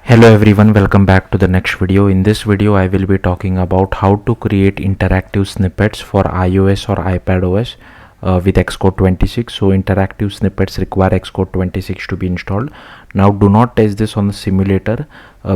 Hello everyone, welcome back to the next video. In this video I will be talking about how to create interactive snippets for iOS or iPadOS with Xcode 26. So interactive snippets require Xcode 26 to be installed. Now do not test this on the simulator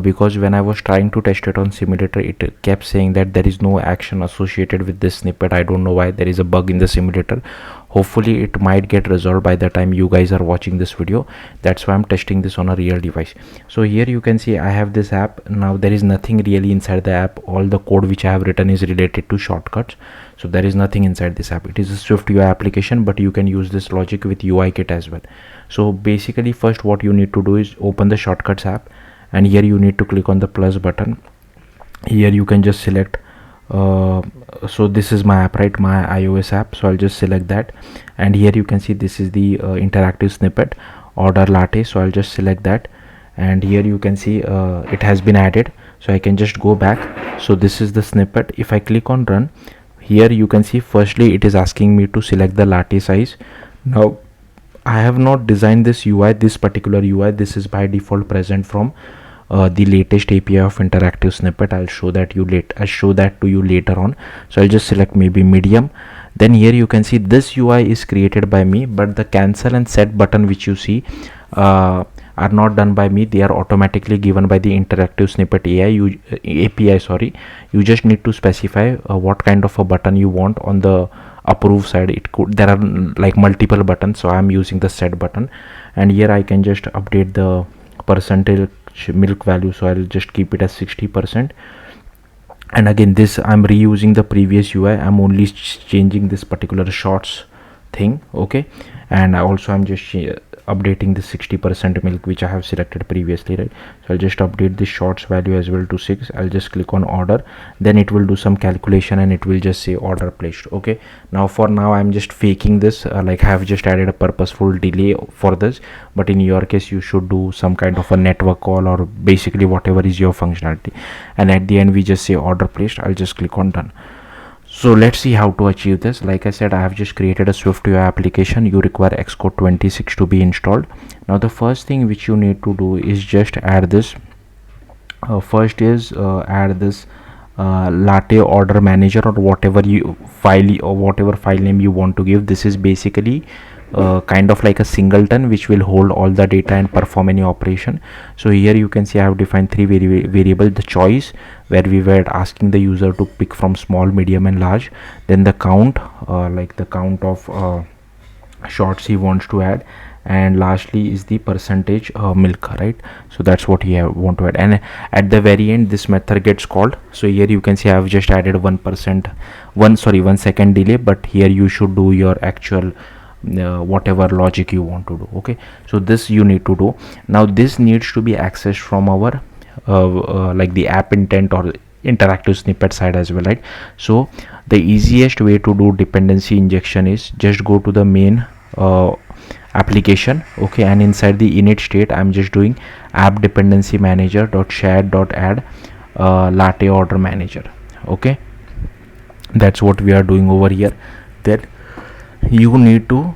because when I was trying to test it on simulator, it kept saying that there is no action associated with this snippet. I don't know why. There is a bug in the simulator. Hopefully it might get resolved by the time you guys are watching this video. That's why I'm testing this on a real device. So here you can see I have this app. Now there is nothing really inside the app. All the code which I have written is related to shortcuts. So there is nothing inside this app. It is a SwiftUI application, but you can use this logic with UIKit as well. So basically first what you need to do is open the shortcuts app, and here you need to click on the plus button. Here you can just select so this is my app, right, my iOS app. So I'll just select that, and here you can see this is the interactive snippet order latte. So I'll just select that, and here you can see it has been added. So I can just go back. So this is the snippet. If I click on run, here you can see firstly it is asking me to select the latte size. Now I have not designed this UI, this particular UI. This is by default present from the latest API of interactive snippet. I'll show that to you later on. So I'll just select maybe medium. Then here you can see this UI is created by me, but the cancel and set button which you see are not done by me. They are automatically given by the interactive snippet API. Sorry, you just need to specify what kind of a button you want on the approve side. There are like multiple buttons, so I'm using the set button, and here I can just update the percentage milk value. So I'll just keep it as 60%, and again this I'm reusing the previous UI. I'm only changing this particular shorts thing, okay, and also I'm just updating the 60% milk which I have selected previously, right? So I'll just update the shorts value as well to 6. I'll just click on order, then it will do some calculation and it will just say order placed. Okay, now for now I'm just faking this, like I have just added a purposeful delay for this, but in your case you should do some kind of a network call or basically whatever is your functionality, and at the end we just say order placed. I'll just click on done. So let's see how to achieve this. Like I said, I have just created a SwiftUI application. You require Xcode 26 to be installed. Now the first thing which you need to do is just add this. First is add this latte order manager, or whatever file name you want to give. This is basically kind of like a singleton which will hold all the data and perform any operation. So here you can see I have defined three variables: the choice, where we were asking the user to pick from small, medium and large, then the count, like the count of shorts he wants to add, and lastly is the percentage milk, right? So that's what he want to add, and at the very end this method gets called. So here you can see I have just added 1 second delay, but here you should do your actual whatever logic you want to do. Okay, so this you need to do. Now this needs to be accessed from our like the app intent or interactive snippet side as well, right? So the easiest way to do dependency injection is just go to the main application, okay, and inside the init state I'm just doing app dependency manager dot shared dot add latte order manager. Okay, that's what we are doing over here. Then you need to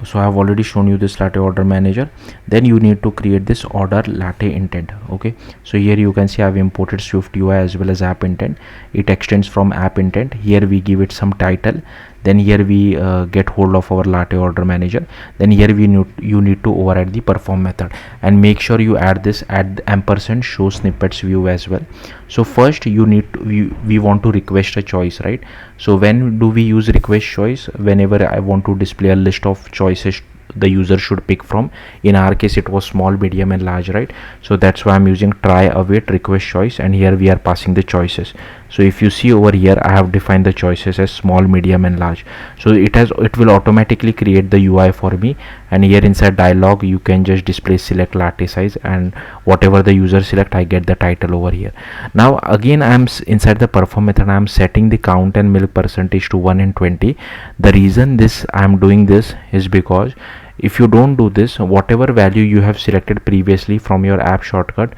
so I have already shown you this latte order manager. Then you need to create this order latte intent. Okay, so here you can see I have imported SwiftUI as well as app intent. It extends from app intent. Here we give it some title, then here we get hold of our latte order manager. Then here you need to override the perform method, and make sure you add this ampersand show snippets view as well. So first you need to, we want to request a choice, right? So when do we use request choice? Whenever I want to display a list of choices the user should pick from. In our case it was small, medium and large, right? So that's why I'm using try, await, request choice, and here we are passing the choices. So if you see over here I have defined the choices as small, medium and large. So it will automatically create the UI for me, and here inside dialog you can just display select latte size, and whatever the user select I get the title over here. Now again I'm inside the perform method. I'm setting the count and milk percentage to 1 and 20. The reason I'm doing this is because if you don't do this, whatever value you have selected previously from your app shortcut,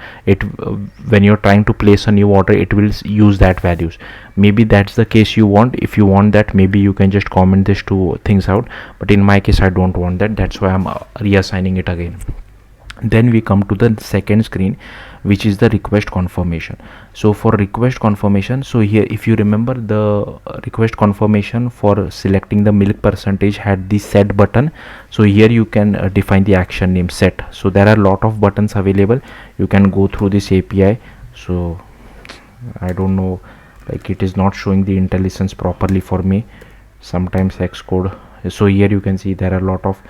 when you're trying to place a new order, it will use that values. Maybe that's the case you want. If you want that, maybe you can just comment these two things out, but in my case I don't want that. That's why I'm reassigning it again. Then we come to the second screen, which is the request confirmation. So for request confirmation, so here if you remember, the request confirmation for selecting the milk percentage had the set button. So here you can define the action name set. So there are a lot of buttons available. You can go through this API. So I don't know, like it is not showing the IntelliSense properly for me, sometimes Xcode. So here you can see there are a lot of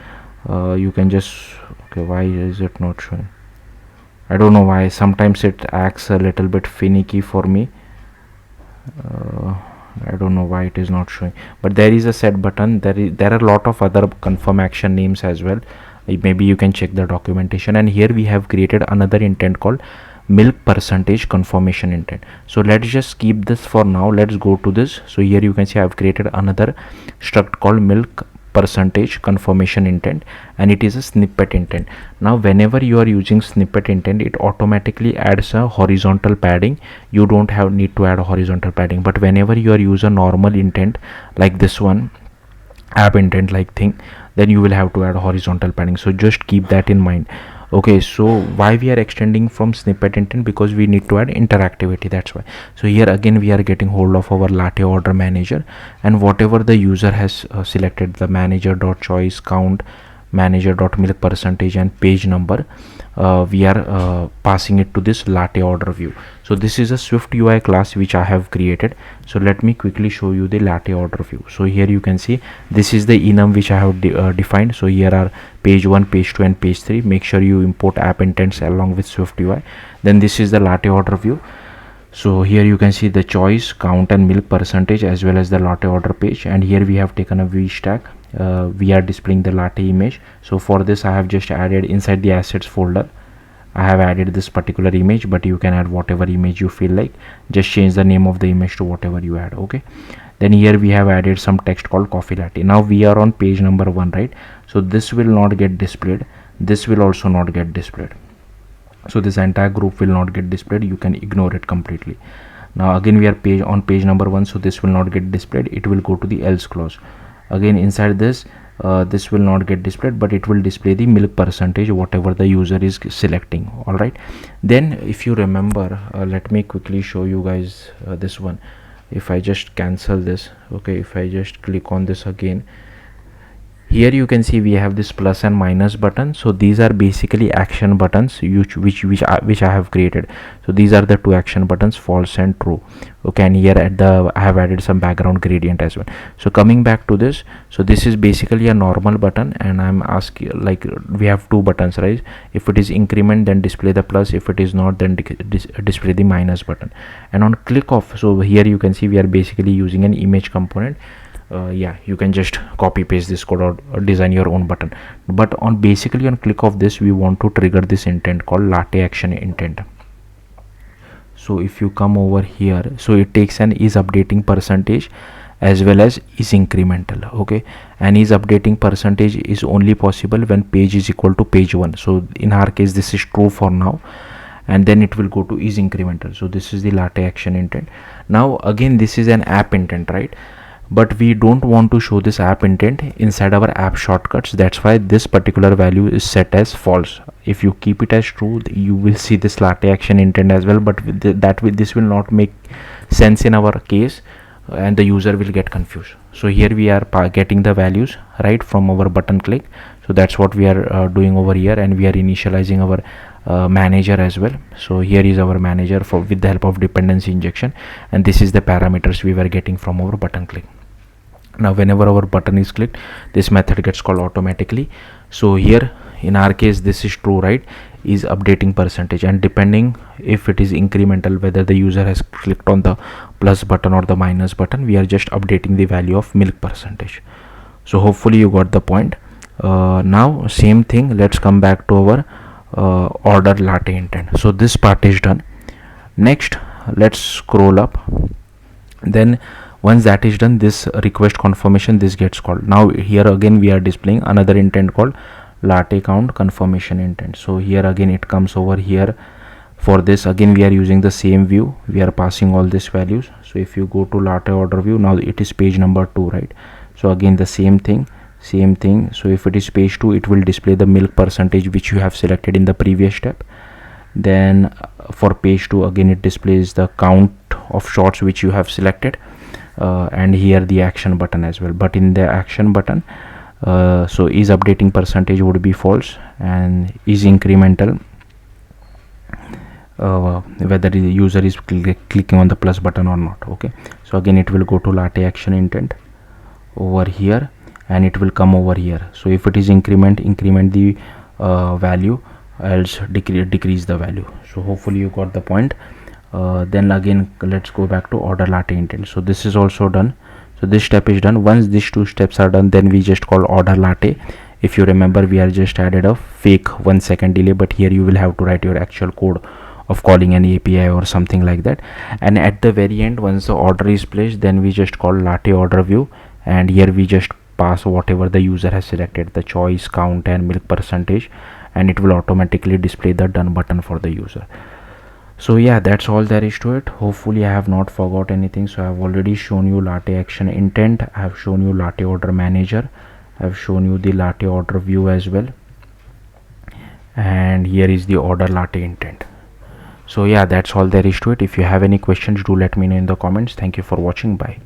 you can just, okay, why is it not showing? I don't know why. Sometimes it acts a little bit finicky for me. I don't know why it is not showing, but there is a set button. There are a lot of other confirm action names as well. Maybe you can check the documentation. And here we have created another intent called milk percentage confirmation intent. So let's just keep this for now. Let's go to this. So here you can see I've created another struct called milk percentage confirmation intent, and it is a snippet intent. Now whenever you are using snippet intent, it automatically adds a horizontal padding. You don't need to add a horizontal padding, but whenever you are use a normal intent like this one, app intent like thing, then you will have to add horizontal padding. So just keep that in mind. Okay, so why we are extending from snippet intent? Because we need to add interactivity, that's why. So here again we are getting hold of our latte order manager, and whatever the user has selected, the manager.choice count, manager.milk percentage and page number, we are passing it to this latte order view. So this is a SwiftUI class which I have created. So let me quickly show you the latte order view. So here you can see this is the enum which I have defined. So here are page 1, page 2 and page 3. Make sure you import app intents along with SwiftUI. Then this is the latte order view. So here you can see the choice, count and milk percentage as well as the latte order page, and here we have taken a VStack. We are displaying the latte image. So for this I have just added inside the assets folder, I have added this particular image, but you can add whatever image you feel like. Just change the name of the image to whatever you add. Okay, then here we have added some text called coffee latte. Now we are on page number 1, right? So this will not get displayed, this will also not get displayed. So this entire group will not get displayed. You can ignore it completely. Now again we are on page number 1, so this will not get displayed. It will go to the else clause. Again inside this, this will not get displayed, but it will display the milk percentage whatever the user is selecting. All right, then if you remember, let me quickly show you guys this one. If I just cancel this, okay, if I just click on this again, here you can see we have this plus and minus button. So these are basically action buttons which I have created. So these are the two action buttons, false and true. Okay, and here at the I have added some background gradient as well. So coming back to this, so this is basically a normal button, and I'm asking, like, we have two buttons, right? If it is increment, then display the plus. If it is not, then display the minus button. And on click off, so here you can see we are basically using an image component. Yeah, you can just copy paste this code or design your own button, but on basically on click of this we want to trigger this intent called latte action intent. So if you come over here, so it takes an is updating percentage as well as is incremental. Okay, and is updating percentage is only possible when page is equal to page 1. So in our case this is true for now, and then it will go to is incremental. So this is the latte action intent. Now again this is an app intent, right? But we don't want to show this app intent inside our app shortcuts. That's why this particular value is set as false. If you keep it as true, you will see this latte action intent as well, but this will not make sense in our case, and the user will get confused. So here we are getting the values right from our button click. So that's what we are doing over here, and we are initializing our manager as well. So here is our manager with the help of dependency injection, and this is the parameters we were getting from our button click. Now whenever our button is clicked, this method gets called automatically. So here in our case this is true, right? Is updating percentage, and depending if it is incremental, whether the user has clicked on the plus button or the minus button, we are just updating the value of milk percentage. So hopefully you got the point. Now same thing, let's come back to our order latte intent. So this part is done. Next let's scroll up. Then once that is done, this request confirmation, this gets called. Now here again we are displaying another intent called latte count confirmation intent. So here again it comes over here. For this again we are using the same view, we are passing all these values. So if you go to latte order view, now it is page number 2, right? So again the same thing, same thing. So if it is page 2, it will display the milk percentage which you have selected in the previous step. Then for page 2, again it displays the count of shots which you have selected, and here the action button as well. But in the action button, so is updating percentage would be false, and is incremental, whether the user is clicking on the plus button or not. Okay, so again it will go to latte action intent over here, and it will come over here. So if it is increment the value, else decrease the value. So hopefully you got the point. Then again let's go back to order latte intent. So this is also done. So this step is done. Once these two steps are done, then we just call order latte. If you remember, we are just added a fake 1 second delay, but here you will have to write your actual code of calling an API or something like that. And at the very end, once the order is placed, then we just call latte order view, and here we just pass whatever the user has selected, the choice, count and milk percentage, and it will automatically display the done button for the user. So yeah, that's all there is to it. Hopefully I have not forgot anything. So I have already shown you latte action intent, I have shown you latte order manager, I have shown you the latte order view as well, and here is the order latte intent. So yeah, that's all there is to it. If you have any questions, do let me know in the comments. Thank you for watching. Bye.